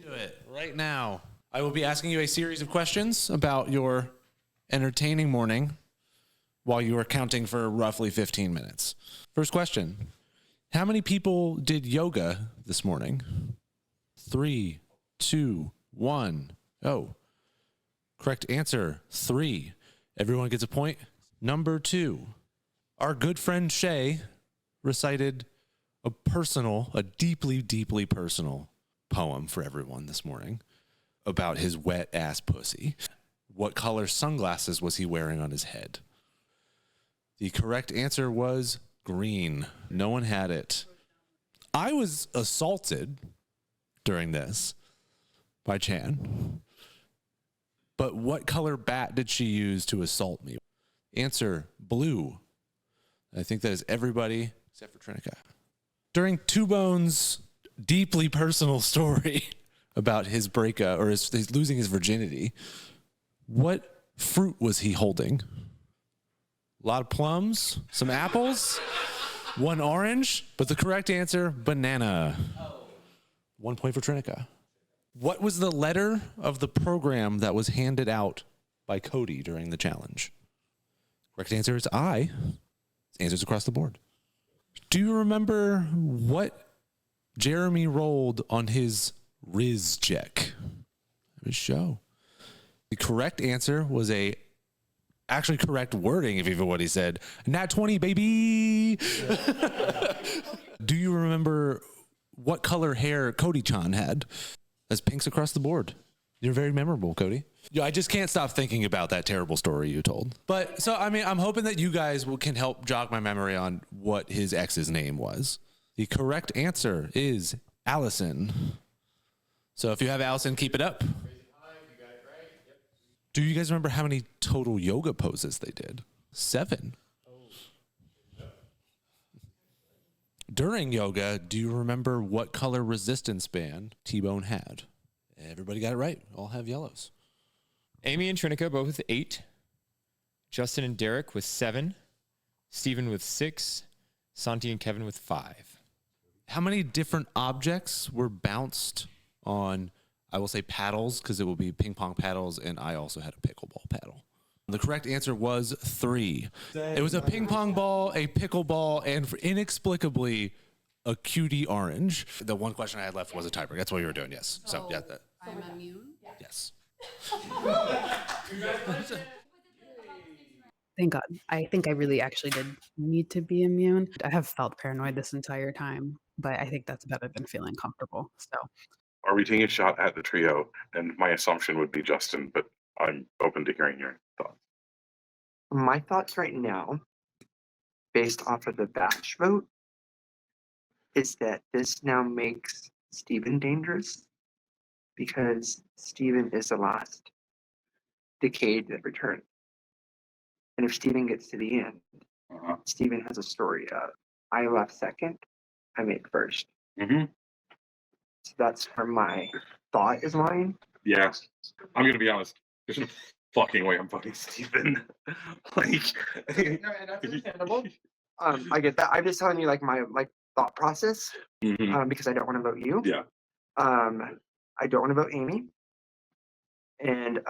Do it right now. I will be asking you a series of questions about your entertaining morning while you are counting for roughly 15 minutes. First question. How many people did yoga this morning? 3, 2, 1. Oh. Correct answer, 3. Everyone gets a point. Number 2. Our good friend Shay recited a deeply, deeply personal poem for everyone this morning about his wet ass pussy. What color sunglasses was he wearing on his head? The correct answer was green. No one had it. I was assaulted during this by Chan. But what color bat did she use to assault me? Answer, blue. I think that is everybody except for Trinica. During Two Bones' deeply personal story about his breakup or his losing his virginity, what fruit was he holding? A lot of plums, some apples, 1 orange, but the correct answer, banana. 1 point for Trinica. What was the letter of the program that was handed out by Cody during the challenge? Correct answer is I. Answers across the board. Do you remember what Jeremy rolled on his Riz check? His show. The correct answer was actually correct wording of even what he said. Nat 20, baby. Do you remember what color hair Cody-chan had? As pinks across the board. You're very memorable, Cody. Yeah, I just can't stop thinking about that terrible story you told. But so, I mean, I'm hoping that you guys can help jog my memory on what his ex's name was. The correct answer is Allison. So if you have Allison, keep it up. Do you guys remember how many total yoga poses they did? 7. During yoga, do you remember what color resistance band T-Bone had? Everybody got it right. All have yellows. Amy and Trinica both with 8. Justin and Derek with 7. Steven with 6. Santi and Kevin with 5. How many different objects were bounced on, I will say paddles, because it will be ping pong paddles, and I also had a pickleball paddle. The correct answer was 3. It was a ping pong ball, a pickleball, and inexplicably a cutie orange. The one question I had left was a tiebreaker. That's what you were doing, yes. So yeah, I'm immune? yes. Thank God. I think I really actually did need to be immune. I have felt paranoid this entire time, but I think that's better than feeling comfortable. So Are we taking a shot at the trio? And my assumption would be Justin, but I'm open to hearing your thoughts. My thoughts right now, based off of the batch vote, is that this now makes Steven dangerous because Steven is the last decade that returned. And if Steven gets to the end, Steven has a story of I left second, I made first. Mm-hmm. So that's where my thought is lying. Yeah, I'm gonna be honest. There's no fucking way I'm voting Steven. Like, No, and that's understandable. I get that. I'm just telling you, like my thought process, because I don't want to vote you. Yeah. I don't want to vote Amy, and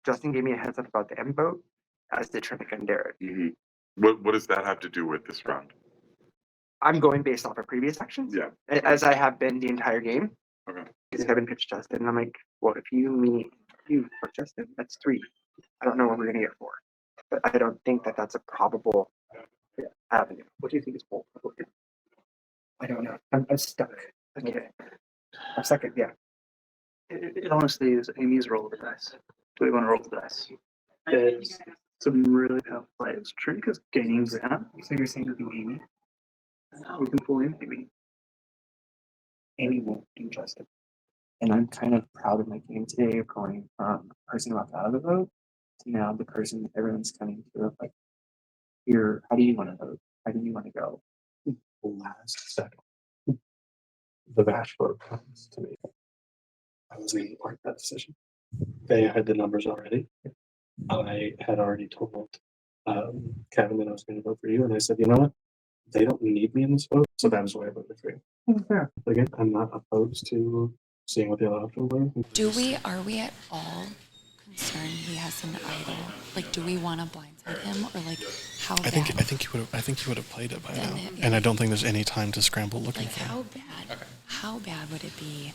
Justin gave me a heads up about the M vote, as did Trinica and Derek. Mm-hmm. What does that have to do with this round? I'm going based off of previous actions. Yeah. As I have been the entire game. Okay. Because Kevin pitched Justin, and I'm like, well, if you for Justin, that's 3. I don't know what we're gonna get 4, but I don't think that that's a probable avenue. What do you think is bold? I don't know. I'm stuck. Okay. I'm stuck. Yeah. It honestly is Amy's roll of the dice. Do we want to roll the dice? There's some really tough plays. Trinica's gaining ground. So you're saying it'll be Amy? We can pull in Amy. Amy won't do Justin. And I'm kind of proud of my game today of going from the person left out of the vote to now the person that everyone's coming to like, here, how do you want to vote? How do you want to go? Last second. The batch vote comes to me. I wasn't even part of that decision. They had the numbers already. I had already told Kevin that I was going to vote for you, and I said, you know what? They don't need me in this vote, so that is why I voted for you. Fair. Again, I'm not opposed to seeing what the other options are. Are we at all concerned he has an idol? Like, do we want to blindside him, or like, how bad? I think he would have played it by now, and I don't think there's any time to scramble looking Like, for how it. bad? Okay. How bad would it be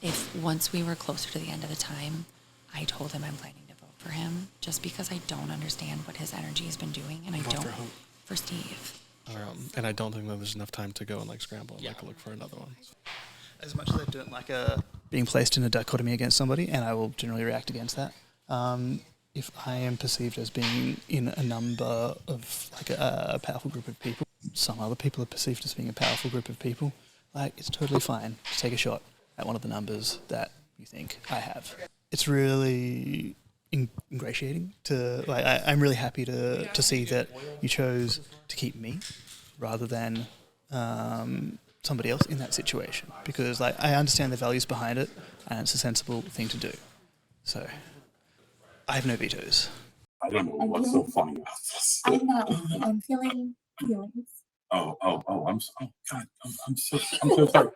if once we were closer to the end of the time, I told him I'm planning to vote for him, just because I don't understand what his energy has been doing, and I Vote don't for who? for Steve. And I don't think that there's enough time to go and like scramble and like look for another one. As much as I don't like being placed in a dichotomy against somebody, and I will generally react against that. If I am perceived as being in a number of like a powerful group of people, some other people are perceived as being a powerful group of people, like it's totally fine to take a shot at one of the numbers that you think I have. It's really ingratiating to like. I'm really happy to see that you chose to keep me rather than somebody else in that situation, because like I understand the values behind it and it's a sensible thing to do. So I have no vetoes. I don't know what's so funny about this. I'm not. I'm feeling feelings. Oh, I'm so sorry.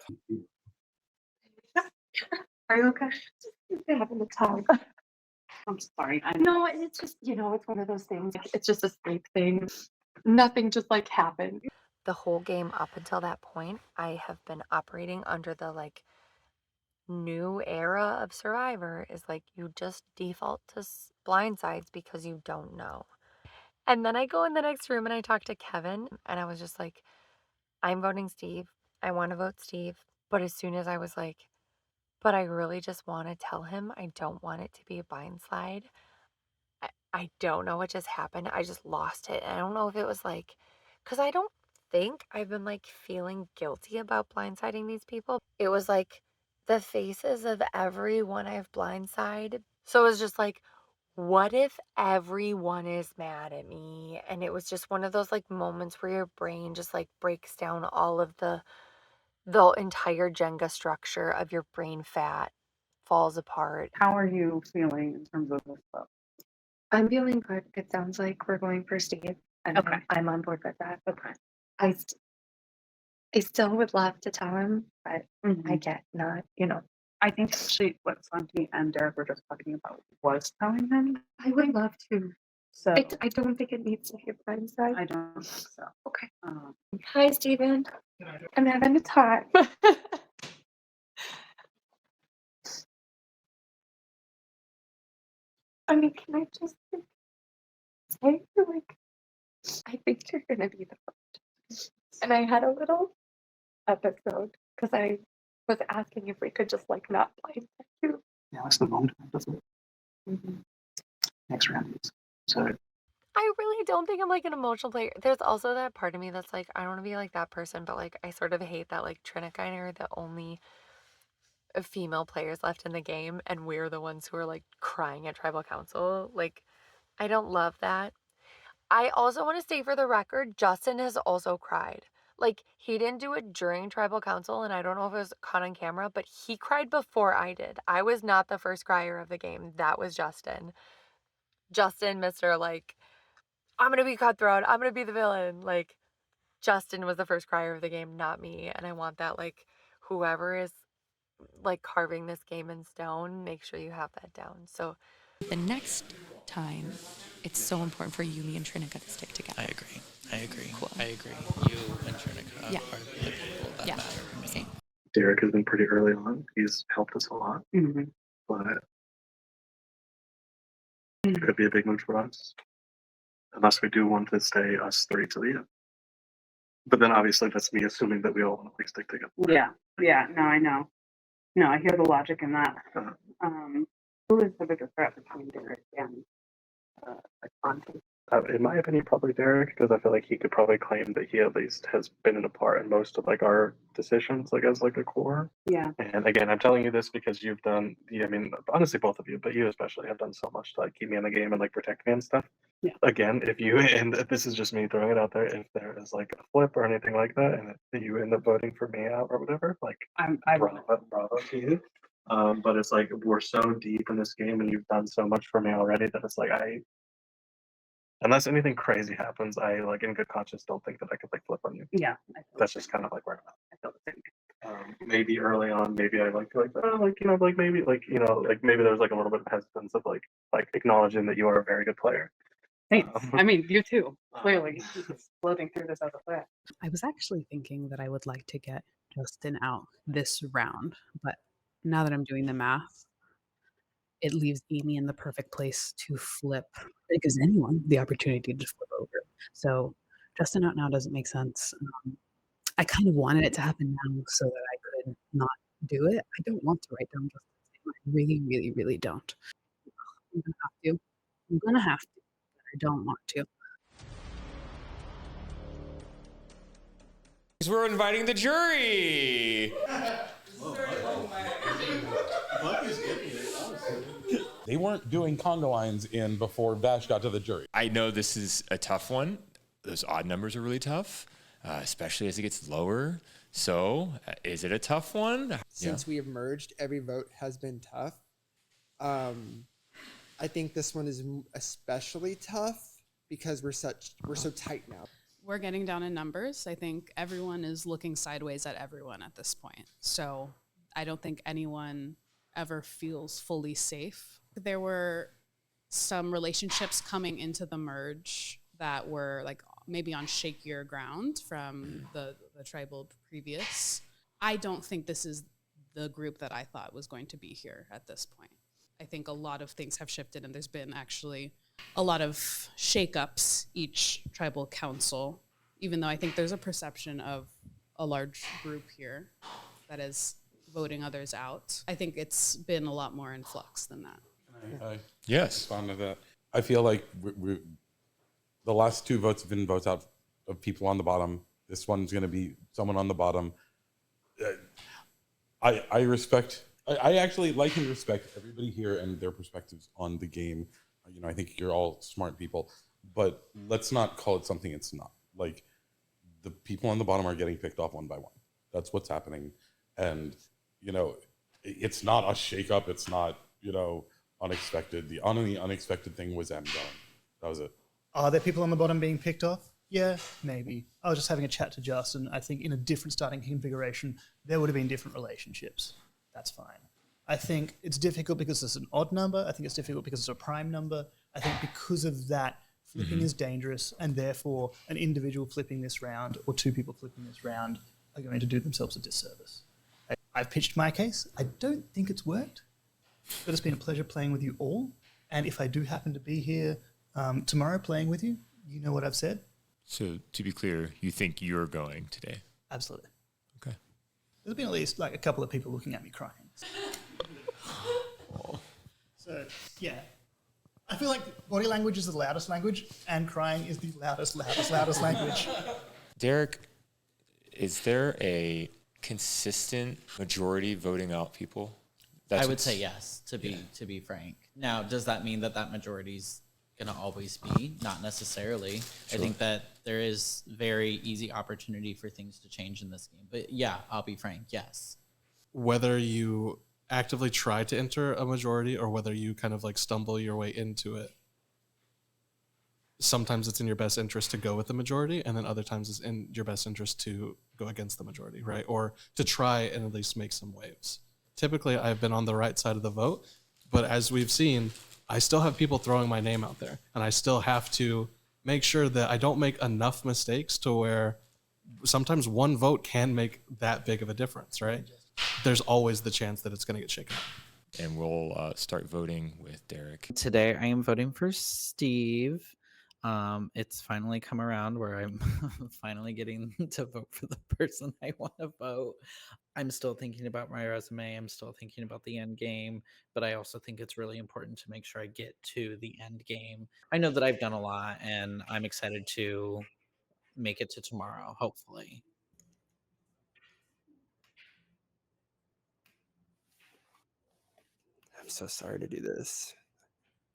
Are you okay? Just having a time. I'm sorry. No, it's just, it's one of those things. It's just a sleep thing. Nothing just like happened. The whole game up until that point, I have been operating under the like new era of Survivor is like you just default to blindsides because you don't know. And then I go in the next room and I talk to Kevin and I was just like, I'm voting Steve. I want to vote Steve. But as soon as I was like, but I really just want to tell him I don't want it to be a blindside. I don't know what just happened. I just lost it. I don't know if it was like, because I don't think I've been like feeling guilty about blindsiding these people. It was like the faces of everyone I've blindsided. So it was just like, what if everyone is mad at me? And it was just one of those like moments where your brain just like breaks down all of the entire Jenga structure of your brain fat falls apart. How are you feeling in terms of this vote? I'm feeling good. It sounds like we're going for Steve. And Okay. I'm on board with that. Okay. I still would love to tell him, but I get not, I think actually what Santi and Derek were just talking about was telling him. I would love to. So I don't think it needs to be a blindside. I don't think so. Okay. Hi, Steven. I'm having a time. I mean, can I just say, like, I think you're gonna be the first. And I had a little episode because I was asking if we could just like not blindside you. Yeah, that's the moment. That's it. Next round is. So I really don't think I'm like an emotional player. There's also that part of me that's like, I don't want to be like that person, but like, I sort of hate that like Trinica and I are the only female players left in the game, and we're the ones who are like crying at tribal council. Like, I don't love that. I also want to state for the record, Justin has also cried. Like, he didn't do it during tribal council, and I don't know if it was caught on camera, but he cried before I did. I was not the first crier of the game. That was Justin. Justin, Mr. like, I'm going to be cutthroat. I'm going to be the villain. Like, Justin was the first crier of the game, not me. And I want that, like, whoever is, like, carving this game in stone, make sure you have that down. So The next time, it's so important for you, me, and Trinica to stick together. I agree. Cool. I agree. You and Trinica Yeah. are the people that matter to me. Same. Derek has been pretty early on. He's helped us a lot, but it could be a big move for us, unless we do want to stay us three to the end. But then obviously that's me assuming that we all want to like stick together. Yeah. No, I know. No, I hear the logic in that. Who is the biggest threat between Derek and Santi? In my opinion, probably Derek, because I feel like he could probably claim that he at least has been in a part in most of like our decisions, like as like a core. Yeah. And again, I'm telling you this because you've done, I mean, honestly, both of you, but you especially have done so much to like keep me in the game and like protect me and stuff. Yeah. Again, if you, and this is just me throwing it out there, if there is like a flip or anything like that, and if you end up voting for me out or whatever, like, bravo to you. But it's like we're so deep in this game, and you've done so much for me already that it's like unless anything crazy happens, I like in good conscience don't think that I could like flip on you. Yeah. That's just kind of like where I'm at. I feel the same Maybe early on, maybe I like maybe there's like a little bit of hesitance of like acknowledging that you are a very good player. Thanks. I mean, you too. Clearly, just floating through this as a threat. I was actually thinking that I would like to get Justin out this round, but now that I'm doing the math, it leaves Amy in the perfect place to flip. It gives anyone the opportunity to flip over. So Justin out now doesn't make sense. I kind of wanted it to happen now so that I could not do it. I don't want to write down Justin's name. I really, really, really don't. I'm gonna have to. I'm gonna have to, but I don't want to. We're inviting the jury. They weren't doing conga lines in before Vash got to the jury. I know this is a tough one. Those odd numbers are really tough, especially as it gets lower. So, is it a tough one? Since we have merged, every vote has been tough. I think this one is especially tough because we're so tight now. We're getting down in numbers. I think everyone is looking sideways at everyone at this point. So I don't think anyone ever feels fully safe. There were some relationships coming into the merge that were like maybe on shakier ground from the tribal previous. I don't think this is the group that I thought was going to be here at this point. I think a lot of things have shifted, and there's been actually a lot of shakeups each tribal council, even though I think there's a perception of a large group here that is voting others out. I think it's been a lot more in flux than that. Yes. Respond to that. I feel like the last two votes have been votes out of people on the bottom. This one's going to be someone on the bottom. I respect. I actually like and respect everybody here and their perspectives on the game. You know, I think you're all smart people, but let's not call it something it's not. Like, the people on the bottom are getting picked off one by one. That's what's happening. And, you know, it's not a shakeup. It's not, you know, unexpected. The only unexpected thing was M going. That was it. Are there people on the bottom being picked off? Yeah, maybe. I was just having a chat to Justin. I think in a different starting configuration, there would have been different relationships. That's fine. I think it's difficult because it's an odd number. I think it's difficult because it's a prime number. I think because of that, flipping is dangerous, and therefore an individual flipping this round or two people flipping this round are going to do themselves a disservice. I've pitched my case. I don't think it's worked, but it's been a pleasure playing with you all. And if I do happen to be here tomorrow playing with you, you know what I've said. So, to be clear, you think you're going today? Absolutely. Okay. There's been at least like a couple of people looking at me crying. So, yeah. I feel like body language is the loudest language, and crying is the loudest language. Derek, is there a consistent majority voting out people? I would say yes, to be frank. Now, does that mean that majority's going to always be? Not necessarily. Sure. I think that there is very easy opportunity for things to change in this game. But yeah, I'll be frank, yes. Whether you actively try to enter a majority or whether you kind of like stumble your way into it, sometimes it's in your best interest to go with the majority, and then other times it's in your best interest to go against the majority, right? Or to try and at least make some waves. Typically, I've been on the right side of the vote, but as we've seen, I still have people throwing my name out there, and I still have to make sure that I don't make enough mistakes to where sometimes one vote can make that big of a difference, right? There's always the chance that it's going to get shaken up. And we'll start voting with Derek. Today, I am voting for Steve. It's finally come around where I'm finally getting to vote for the person I want to vote. I'm still thinking about my resume. I'm still thinking about the end game, but I also think it's really important to make sure I get to the end game. I know that I've done a lot, and I'm excited to make it to tomorrow, hopefully. I'm so sorry to do this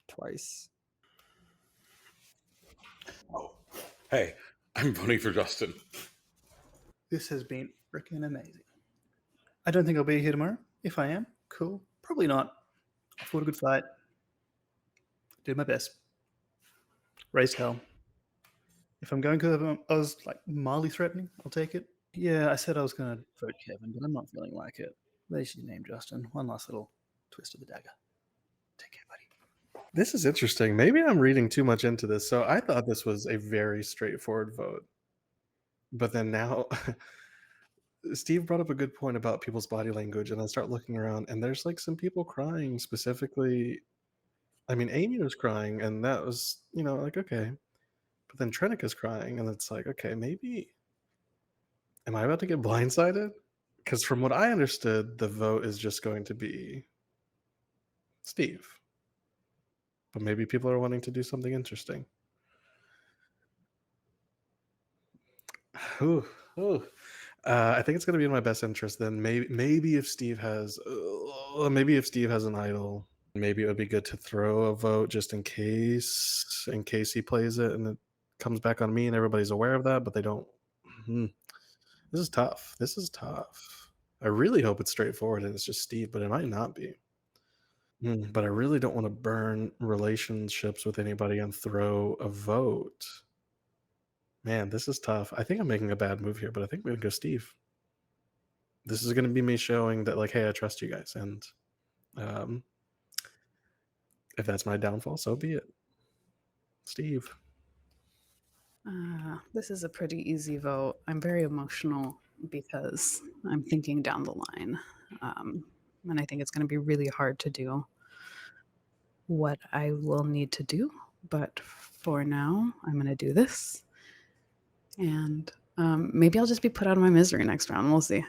twice. Oh, hey, I'm voting for Justin. This has been freaking amazing. I don't think I'll be here tomorrow. If I am, cool. Probably not. I fought a good fight. Did my best. Raised hell. If I'm going to, I was like mildly threatening, I'll take it. Yeah, I said I was going to vote Kevin, but I'm not feeling like it. There's your name, Justin. One last little twist of the dagger. Take care, buddy. This is interesting. Maybe I'm reading too much into this. So I thought this was a very straightforward vote. But then now Steve brought up a good point about people's body language, and I start looking around, and there's like some people crying specifically. I mean, Amy was crying, and that was, like, okay. But then Trinica's crying, and it's like, okay, maybe. Am I about to get blindsided? Because from what I understood, the vote is just going to be Steve. But maybe people are wanting to do something interesting. Ooh, ooh. I think it's going to be in my best interest. Then maybe if Steve has an idol, maybe it would be good to throw a vote just in case he plays it and it comes back on me and everybody's aware of that, but they don't. This is tough. I really hope it's straightforward and it's just Steve, but it might not be. But I really don't want to burn relationships with anybody and throw a vote. Man, this is tough. I think I'm making a bad move here, but I think I'm going to go Steve. This is going to be me showing that, like, hey, I trust you guys. And if that's my downfall, so be it. Steve. This is a pretty easy vote. I'm very emotional because I'm thinking down the line. And I think it's going to be really hard to do what I will need to do. But for now, I'm going to do this. And maybe I'll just be put out of my misery next round. We'll see.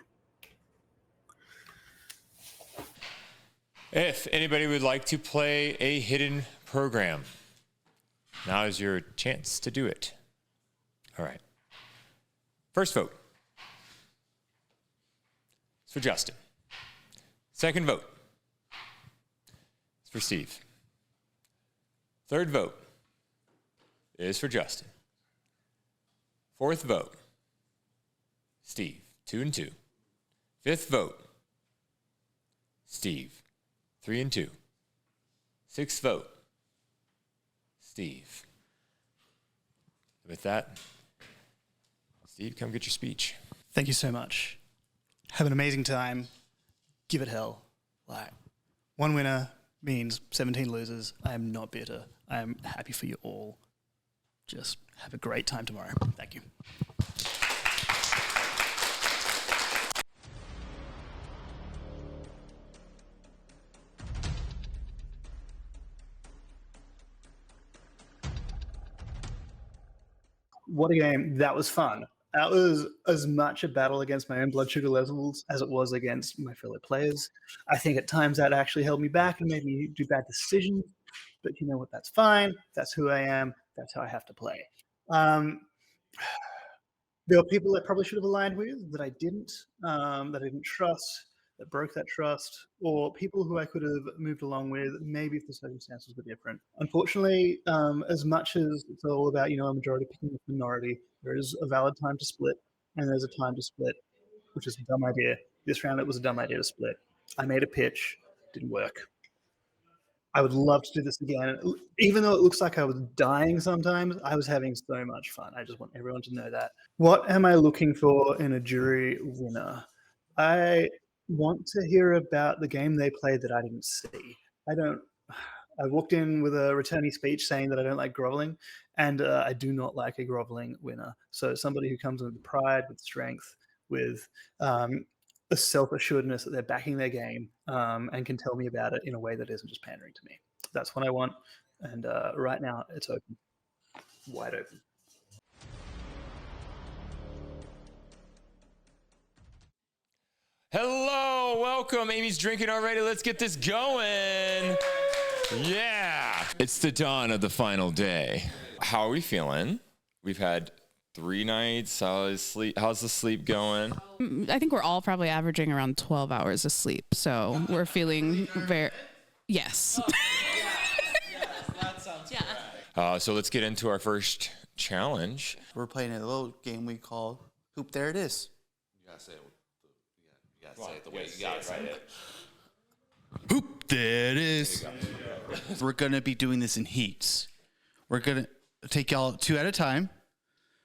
If anybody would like to play a hidden program, now is your chance to do it. All right. First vote. It's for Justin. Second vote. It's for Steve. Third vote is for Justin. Fourth vote, Steve, 2 and 2. Fifth vote, Steve, 3 and 2. Sixth vote, Steve. With that, Steve, come get your speech. Thank you so much. Have an amazing time. Give it hell. Like, one winner means 17 losers. I am not bitter. I am happy for you all. Just have a great time tomorrow. Thank you. What a game. That was fun. That was as much a battle against my own blood sugar levels as it was against my fellow players. I think at times that actually held me back and made me do bad decisions. But you know what? That's fine. That's who I am. That's how I have to play. There were people that probably should have aligned with that I didn't trust, that broke that trust, or people who I could have moved along with, maybe if the circumstances were different. Unfortunately, as much as it's all about, a majority picking a minority, there is a valid time to split, and there's a time to split, which is a dumb idea. This round, it was a dumb idea to split. I made a pitch, didn't work. I would love to do this again. Even though it looks like I was dying sometimes, I was having so much fun. I just want everyone to know that. What am I looking for in a jury winner? I want to hear about the game they played that I didn't see. I walked in with a returnee speech saying that I don't like groveling, and I do not like a groveling winner. So somebody who comes with pride, with strength, with a self-assuredness that they're backing their game and can tell me about it in a way that isn't just pandering to me. That's what I want. And right now it's open, wide open. Hello, welcome. Amy's drinking already. Let's get this going. Yeah. It's the dawn of the final day. How are we feeling? We've had 3 nights. How's the sleep going? I think we're all probably averaging around 12 hours of sleep. So we're feeling very, yes. That sounds correct. So let's get into our first challenge. We're playing a little game we call Hoop There It Is. You gotta say it the way you gotta say it. Hoop There It Is. We're gonna be doing this in heats. We're gonna take y'all 2 at a time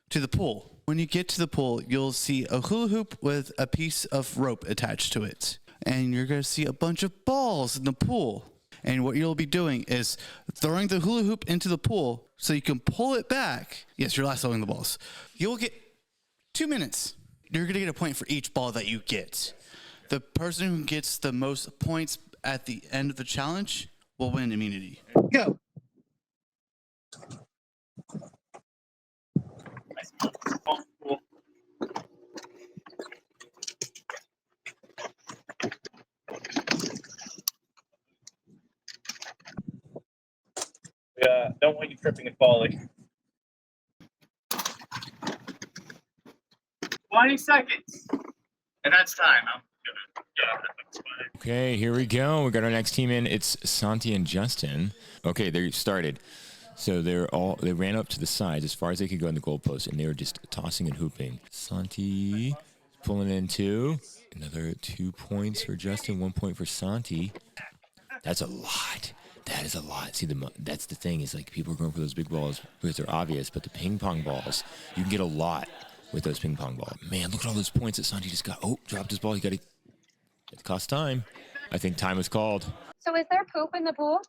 to the pool. When you get to the pool, you'll see a hula hoop with a piece of rope attached to it. And you're going to see a bunch of balls in the pool. And what you'll be doing is throwing the hula hoop into the pool so you can pull it back. Yes, you're last throwing the balls. You'll get 2 minutes. You're going to get a point for each ball that you get. The person who gets the most points at the end of the challenge will win immunity. Go. Yeah, don't want you tripping and falling. 20 seconds. And that's time. I'm gonna that's fine. Okay, here we go. We got our next team in. It's Santi and Justin. Okay, they started. So they ran up to the sides as far as they could go in the goalpost, and they were just tossing and hooping. Santi pulling in 2. Another 2 points for Justin, 1 point for Santi. That's a lot. That is a lot. See, that's the thing is like people are going for those big balls because they're obvious, but the ping pong balls, you can get a lot with those ping pong balls. Man, look at all those points that Santi just got. Oh, dropped his ball. You got to. It costs time. I think time is called. So is there poop in the pool?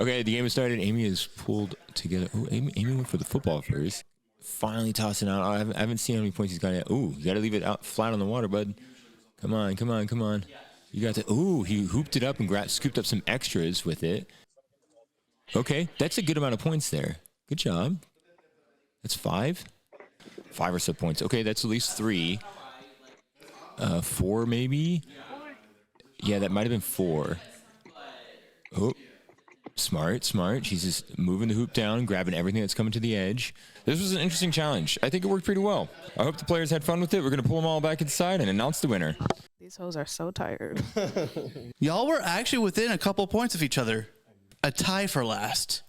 Okay, the game has started. Amy is pulled together. Oh, Amy went for the football first. Finally tossing out. I haven't seen how many points he's got yet. Oh, you got to leave it out flat on the water, bud. Come on, come on, come on. You got to. Oh, he hooped it up and scooped up some extras with it. Okay, that's a good amount of points there. Good job. That's 5. 5 or so points. Okay, that's at least 3. 4 maybe. Yeah, that might have been 4. Oh, smart. She's just moving the hoop down, grabbing everything that's coming to the edge. This was an interesting challenge. I think it worked pretty well. I hope the players had fun with it. We're going to pull them all back inside and announce the winner. These hoes are so tired. Y'all were actually within a couple points of each other. A tie for last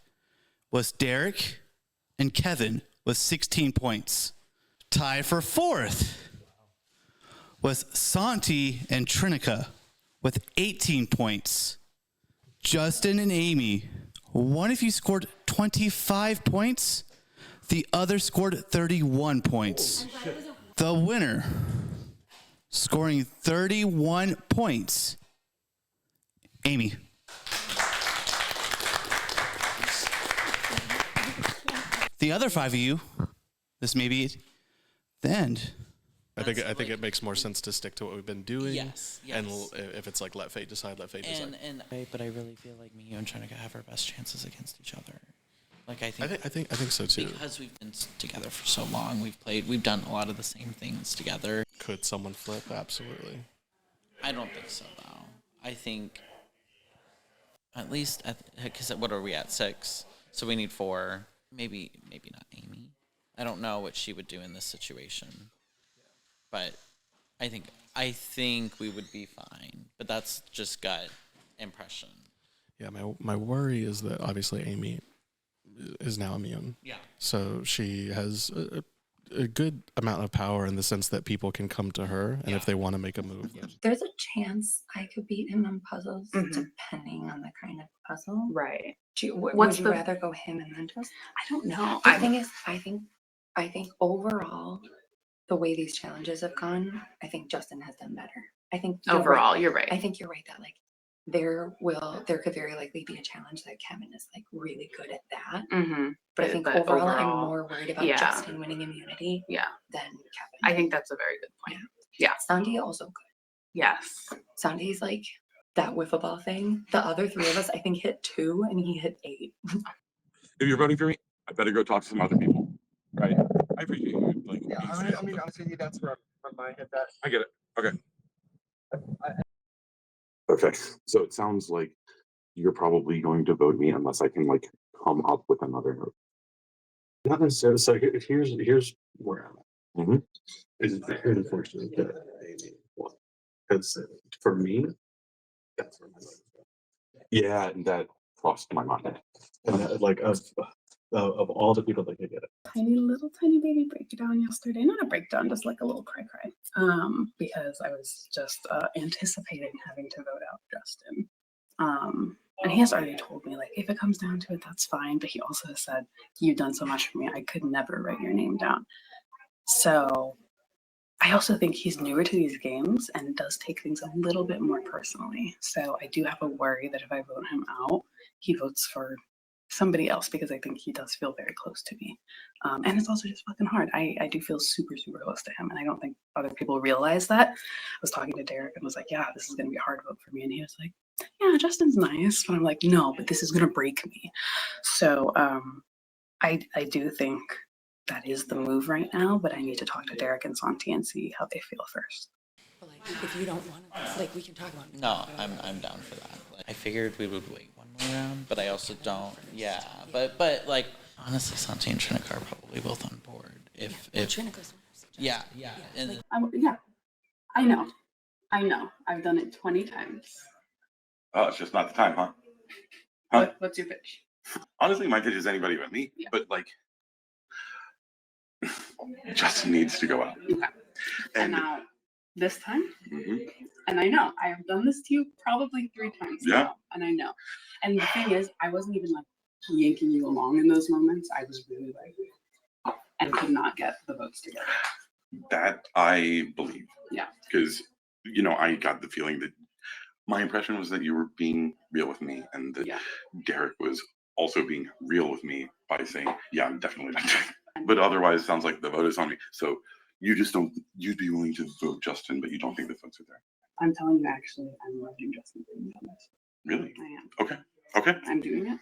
was Derek and Kevin with 16 points. Tie for 4th was Santi and Trinica with 18 points. Justin and Amy, one of you scored 25 points. The other scored 31 points. The winner, scoring 31 points, Amy. The other 5 of you, this may be the end. I think it makes more sense to stick to what we've been doing. Yes. And if it's like let fate decide, let fate decide. But I really feel like me and Trinica have our best chances against each other. Like I think so too. Because we've been together for so long, we've done a lot of the same things together. Could someone flip? Absolutely. I don't think so though. I think at least because what are we at 6? So we need 4. Maybe not Amy. I don't know what she would do in this situation. But I think we would be fine. But that's just gut impression. Yeah, my worry is that obviously Amy is now immune. Yeah. So she has a good amount of power in the sense that people can come to her, and if they want to make a move. There's a chance I could beat him on puzzles, depending on the kind of puzzle. Right. Would you rather go him and then Justin? I don't know. The thing is, I think overall, the way these challenges have gone, I think Justin has done better. I think Overall, you're right. I think you're right that like there could very likely be a challenge that Kevin is like really good at that. Mm-hmm. But I think overall, I'm more worried about Justin winning immunity than Kevin. I think that's a very good point. Yeah. Sandy also good. Yes. Sandy's like that wiffle ball thing. The other 3 of us, I think, hit 2 and he hit 8. If you're voting for me, I better go talk to some other people. Right? I appreciate you. Like, Yeah, I mean, honestly, that's where my head at. I get it. Okay. Okay. So it sounds like you're probably going to vote me unless I can like come up with another note. Not necessarily. So here's where I'm at. Mm-hmm. Is very unfortunate that Amy won. Because for me, that's where my vote is. Yeah, that crossed my mind. And like of all the people that could get it. Tiny baby breakdown yesterday. Not a breakdown, just like a little cry. Because I was just anticipating having to vote out Justin. And he has already told me, like, if it comes down to it, that's fine. But he also said, you've done so much for me, I could never write your name down. So I also think he's newer to these games and does take things a little bit more personally. So I do have a worry that if I vote him out, he votes for somebody else because I think he does feel very close to me. And it's also just fucking hard. I do feel super, super close to him. And I don't think other people realize that. I was talking to Derek and was like, yeah, this is going to be a hard vote for me. And he was like, yeah, Justin's nice. But I'm like, no, but this is going to break me. So I do think that is the move right now, but I need to talk to Derek and Santi and see how they feel first. But like, if you don't want to, like, we can talk about it. No, I'm down for that. Like, I figured we would wait one more round, but I also don't. Yeah, but like honestly, Santi and Trinica are probably both on board. If Trinica's yeah, and Yeah, I know. I've done it 20 times. Oh, it's just not the time, huh? What's your pitch? Honestly, my pitch is anybody but me. Yeah. But like, Justin needs to go out. Okay. And now this time, Mhm. and I know I have done this to you probably 3 times Yeah. now, and I know. And the thing is, I wasn't even like yanking you along in those moments. I was really like, and could not get the votes together. That I believe. Yeah. Because, I got the feeling that my impression was that you were being real with me and that Derek was also being real with me by saying, yeah, I'm definitely not doing it. But otherwise, it sounds like the vote is on me. So you'd be willing to vote Justin, but you don't think the votes are there. I'm telling you, actually, I'm voting Justin for you on this. Really? I am. Okay. I'm doing it.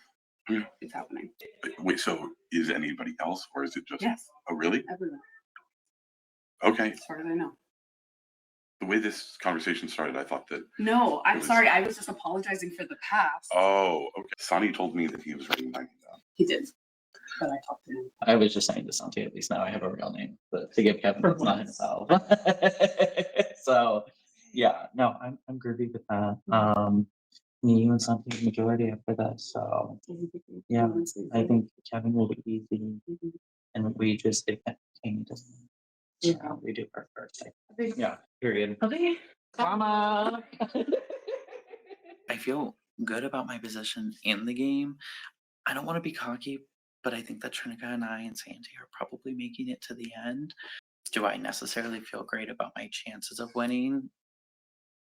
Yeah. It's happening. Wait, so is anybody else or is it just? Yes. Oh, really? Everyone. Okay. As far as I know. The way this conversation started, I thought that. No, I'm sorry. I was just apologizing for the past. Oh, okay. Sonny told me that he was writing mine down. He did. But I talked to him. I was just saying to Santi, at least now I have a real name to give Kevin. It's not himself. So, yeah, no, I'm groovy with that. Me, you and Santi are the majority after that. So, yeah, I think Kevin will be easy. And we just, if Amy doesn't, we do our first. Yeah, period. Okay. Mama. I feel good about my position in the game. I don't want to be cocky, but I think that Trinica and I and Santi are probably making it to the end. Do I necessarily feel great about my chances of winning?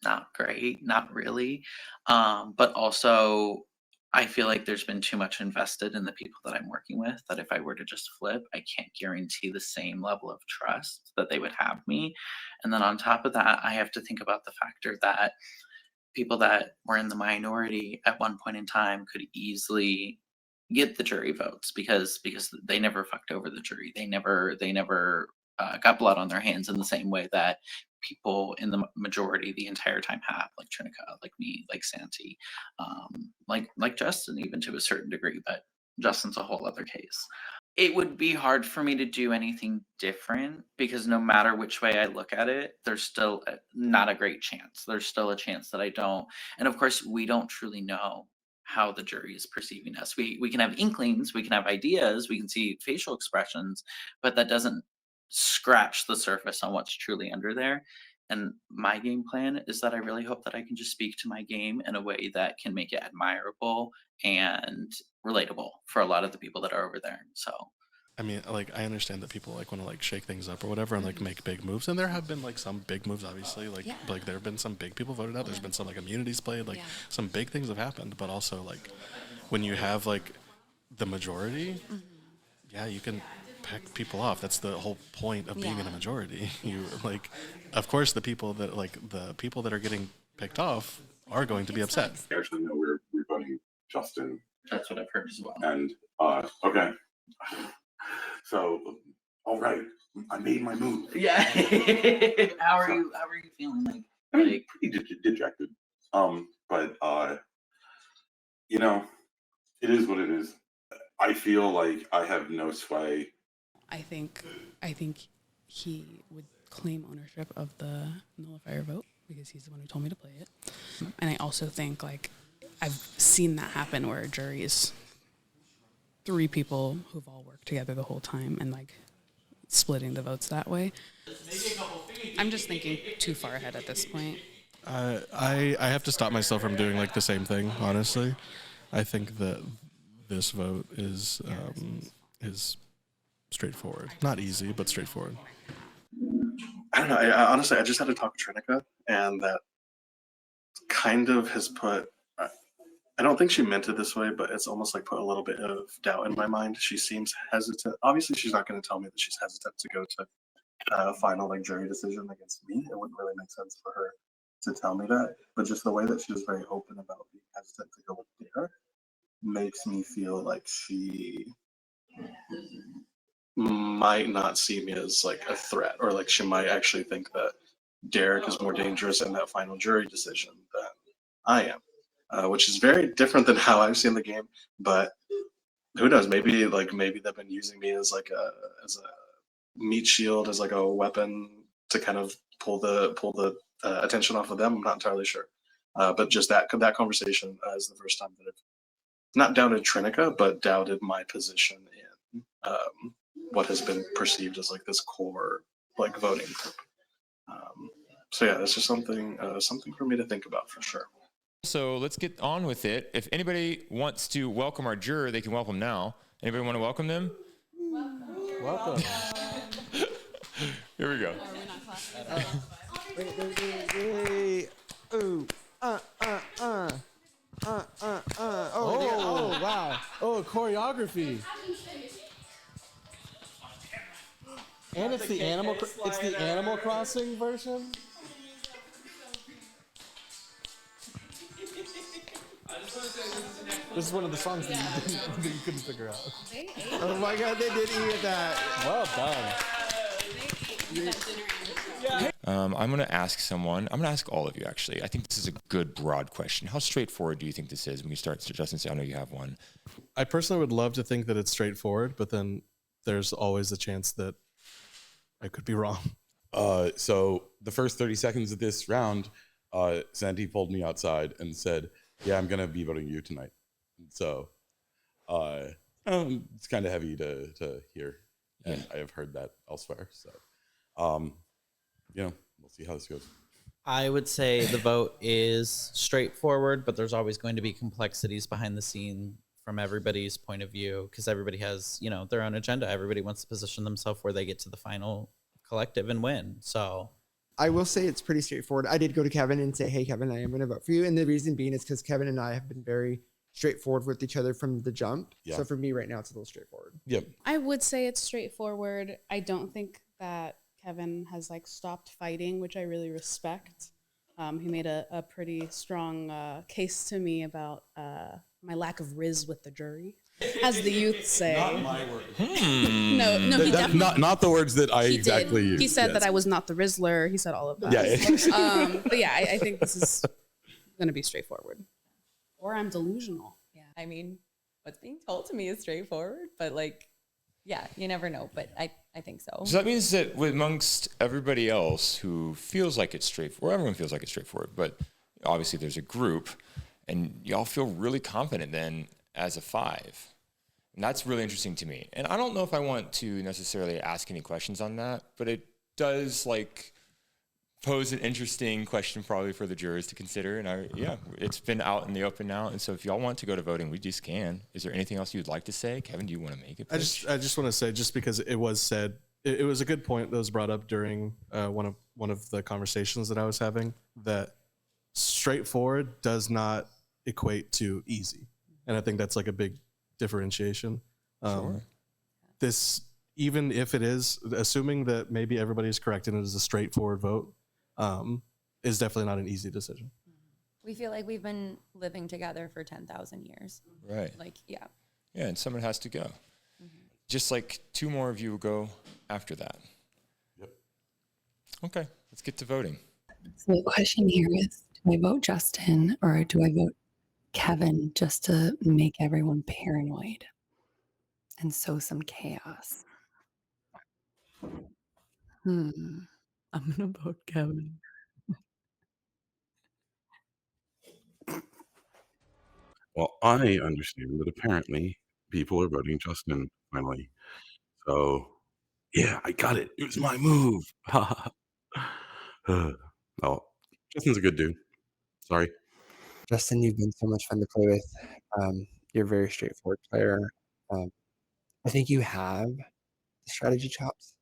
Not great, not really. But also, I feel like there's been too much invested in the people that I'm working with that if I were to just flip, I can't guarantee the same level of trust that they would have me. And then on top of that, I have to think about the factor that people that were in the minority at one point in time could easily get the jury votes because they never fucked over the jury. They never got blood on their hands in the same way that people in the majority the entire time have, like Trinica, like me, like Santi, like Justin, even to a certain degree, but Justin's a whole other case. It would be hard for me to do anything different because no matter which way I look at it, there's still not a great chance. There's still a chance that I don't. And of course, we don't truly know how the jury is perceiving us. We can have inklings, we can have ideas, we can see facial expressions, but that doesn't scratch the surface on what's truly under there. And my game plan is that I really hope that I can just speak to my game in a way that can make it admirable and relatable for a lot of the people that are over there. So I mean, like, I understand that people like want to like shake things up or whatever and like make big moves, and there have been like some big moves, obviously, like there have been some big people voted out. There's been some like immunities played, like some big things have happened. But also like when you have like the majority, yeah, you can pick people off. That's the whole point of being in a majority. You like, of course, the people that are getting picked off are going to be upset. Actually, no, we're voting Justin. That's what I've heard as well. And okay. So, all right, I made my move. Yeah. How are you feeling? Like pretty dejected. But it is what it is. I feel like I have no sway. I think he would claim ownership of the nullifier vote because he's the one who told me to play it. And I also think like I've seen that happen where a jury is 3 people who've all worked together the whole time and like splitting the votes that way. I'm just thinking too far ahead at this point. I have to stop myself from doing like the same thing, honestly. I think that this vote is straightforward. Not easy, but straightforward. I don't know. Honestly, I just had to talk to Trinica, and that kind of has put. I don't think she meant it this way, but it's almost like put a little bit of doubt in my mind. She seems hesitant. Obviously, she's not going to tell me that she's hesitant to go to final like jury decision against me. It wouldn't really make sense for her to tell me that. But just the way that she was very open about being hesitant to go with Derek makes me feel like she might not see me as like a threat, or like she might actually think that Derek is more dangerous in that final jury decision than I am, which is very different than how I've seen the game. But who knows? Maybe they've been using me as like a meat shield, as like a weapon to kind of pull the attention off of them. I'm not entirely sure, but just that conversation is the first time that I've not doubted Trinica, but doubted my position in what has been perceived as like this core like voting group. So yeah, that's just something for me to think about for sure. So let's get on with it. If anybody wants to welcome our juror, they can welcome now. Anybody want to welcome them? Welcome. Here we go. Wait. Ooh. Oh, wow. Oh, choreography. And it's the Animal Crossing version. This is one of the songs that you couldn't figure out. Oh my God, they did eat that. Well done. I'm going to ask someone. I'm going to ask all of you, actually. I think this is a good, broad question. How straightforward do you think this is when you start? So Justin, I know you have one. I personally would love to think that it's straightforward, but then there's always a chance that I could be wrong. So the first 30 seconds of this round, Sandy pulled me outside and said, "Yeah, I'm gonna be voting you tonight." So it's kind of heavy to hear, and I have heard that elsewhere. So we'll see how this goes. I would say the vote is straightforward, but there's always going to be complexities behind the scene from everybody's point of view, because everybody has, their own agenda. Everybody wants to position themselves where they get to the final collective and win. So I will say it's pretty straightforward. I did go to Kevin and say, "Hey, Kevin, I am going to vote for you." And the reason being is because Kevin and I have been very straightforward with each other from the jump. Yeah. So for me right now, it's a little straightforward. Yep. I would say it's straightforward. I don't think that Kevin has stopped fighting, which I really respect. He made a pretty strong case to me about my lack of riz with the jury, as the youth say. Not my word. No, he definitely not the words that I he exactly did. used. He said yes. that I was not the Rizzler. He said all of that. Yeah. But yeah, I think this is going to be straightforward. Or I'm delusional. Yeah, I mean, what's being told to me is straightforward, but yeah, you never know. But I think so. So that means that amongst everybody else who feels like it's straightforward, everyone feels like it's straightforward, but obviously there's a group, and y'all feel really confident then as a 5. And that's really interesting to me. And I don't know if I want to necessarily ask any questions on that, but it does pose an interesting question probably for the jurors to consider. And it's been out in the open now. And so if y'all want to go to voting, we just can. Is there anything else you'd like to say? Kevin, do you want to make it? I just want to say, just because it was said, it was a good point that was brought up during one of the conversations that I was having, that straightforward does not equate to easy. And I think that's a big differentiation. Sure. This, even if it is, assuming that maybe everybody's correct and it is a straightforward vote, is definitely not an easy decision. We feel like we've been living together for 10,000 years. Right. Yeah. Yeah, and someone has to go. Just 2 more of you will go after that. Yep. Okay, let's get to voting. So the question here is, do I vote Justin or do I vote Kevin, just to make everyone paranoid and sow some chaos? I'm going to vote Kevin. Well, I understand that apparently people are voting Justin finally. So, yeah, I got it. It was my move. Oh, Justin's a good dude. Sorry. Justin, you've been so much fun to play with. You're a very straightforward player. I think you have the strategy chops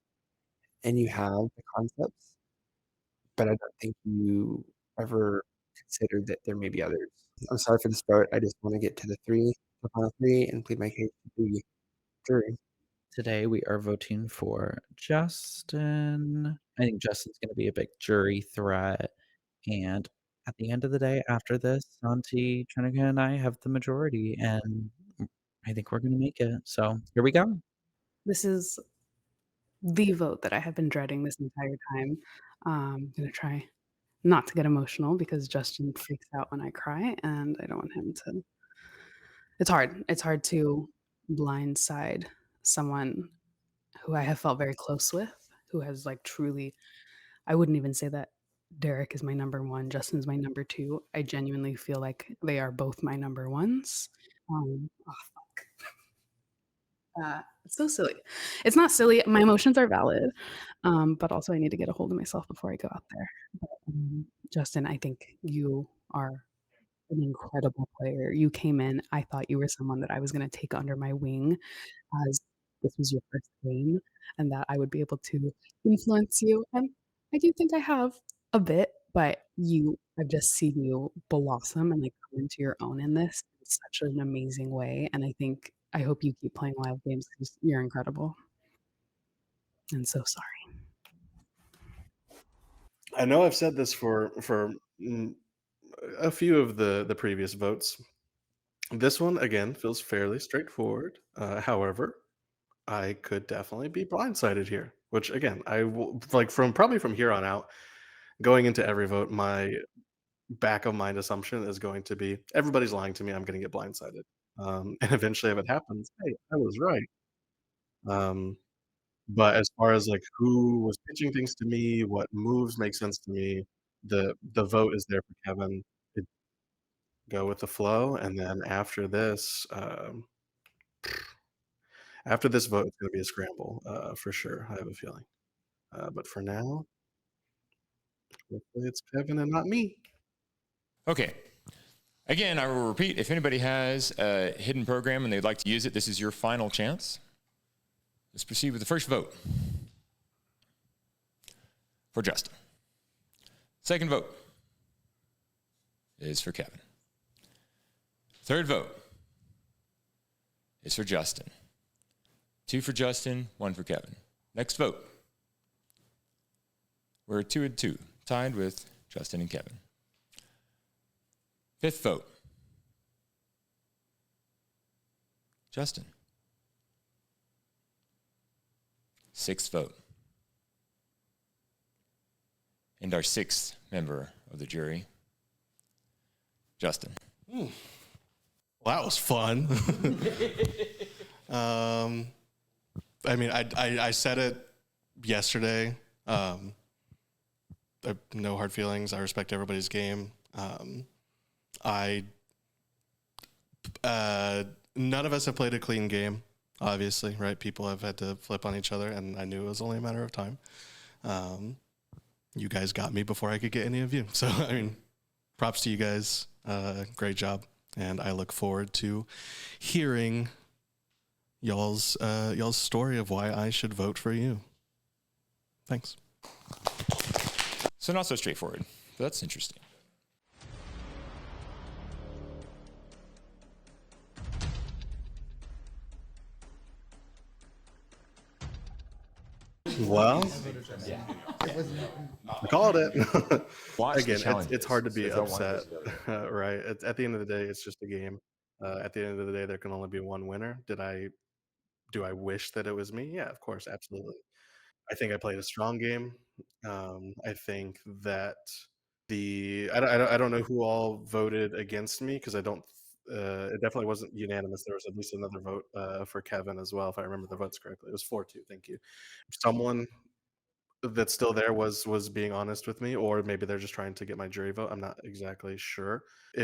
and you have the concepts, but I don't think you ever considered that there may be others. I'm sorry for the start. I just want to get to the final three, and plead my case to the jury. Today we are voting for Justin. I think Justin's going to be a big jury threat. And at the end of the day, after this, Santi, Trinica, and I have the majority. And I think we're going to make it. So here we go. This is the vote that I have been dreading this entire time. I'm gonna try not to get emotional because Justin freaks out when I cry, and I don't want him to. It's hard. It's hard to blindside someone who I have felt very close with, who has like truly. I wouldn't even say that Derek is my number one. Justin's my number two. I genuinely feel like they are both my number ones. Oh, it's so silly. It's not silly. My emotions are valid, but also I need to get a hold of myself before I go out there. But, Justin, I think you are an incredible player. You came in. I thought you were someone that I was going to take under my wing as this was your first game, and that I would be able to influence you. And I do think I have a bit, but I've just seen you blossom and like come into your own in this in such an amazing way. And I hope you keep playing live games because you're incredible. And so sorry. I know I've said this for a few of the previous votes. This one again feels fairly straightforward. However, I could definitely be blindsided here, which again, I will like from here on out, going into every vote, my back of mind assumption is going to be everybody's lying to me. I'm going to get blindsided, and eventually, if it happens, hey, I was right. Um, but as far as like who was pitching things to me, what moves make sense to me, the vote is there for Kevin. It, go with the flow, and then after this vote, it's going to be a scramble for sure. I have a feeling. But for now, hopefully it's Kevin and not me. Okay. Again, I will repeat, if anybody has a hidden program and they'd like to use it, this is your final chance. Let's proceed with the first vote for Justin. Second vote is for Kevin. Third vote is for Justin. 2 for Justin, 1 for Kevin. Next vote. We're 2-2, tied with Justin and Kevin. Fifth vote. Justin. Sixth vote. And our sixth member of the jury, Justin. Well, that was fun. I mean, I said it yesterday. No hard feelings. I respect everybody's game. None of us have played a clean game, obviously, right? People have had to flip on each other, and I knew it was only a matter of time. You guys got me before I could get any of you. So, I mean, props to you guys. Great job. And I look forward to hearing y'all's story of why I should vote for you. Thanks. So not so straightforward, but that's interesting. Well, I called it. Watch the Again, challenges, it's hard to be so don't want upset, those right? At the end of the day, it's just a game. At the end of the day, there can only be one winner. Do I wish that it was me? Yeah, of course, absolutely. I think I played a strong game. I think that I don't know who all voted against me because I don't. It definitely wasn't unanimous. There was at least another vote for Kevin as well, if I remember the votes correctly. It was 4-2. Thank you. Someone that's still there was being honest with me, or maybe they're just trying to get my jury vote. I'm not exactly sure. I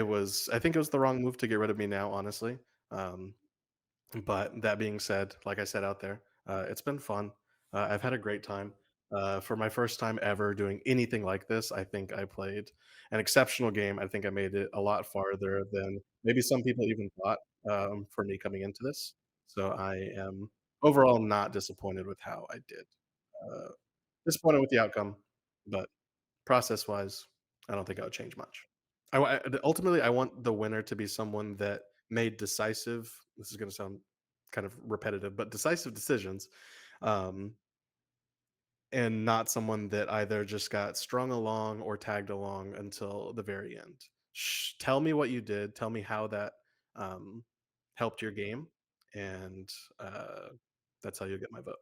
think it was the wrong move to get rid of me now, honestly. But that being said, like I said out there, it's been fun. I've had a great time. For my first time ever doing anything like this, I think I played an exceptional game. I think I made it a lot farther than maybe some people even thought for me coming into this. So I am overall, not disappointed with how I did. Disappointed with the outcome, but process wise, I don't think I would change much. Ultimately, I want the winner to be someone that made decisive. This is going to sound kind of repetitive, but decisive decisions, um, and not someone that either just got strung along or tagged along until the very end. Tell me what you did. Tell me how that um, helped your game, and that's how you'll get my vote.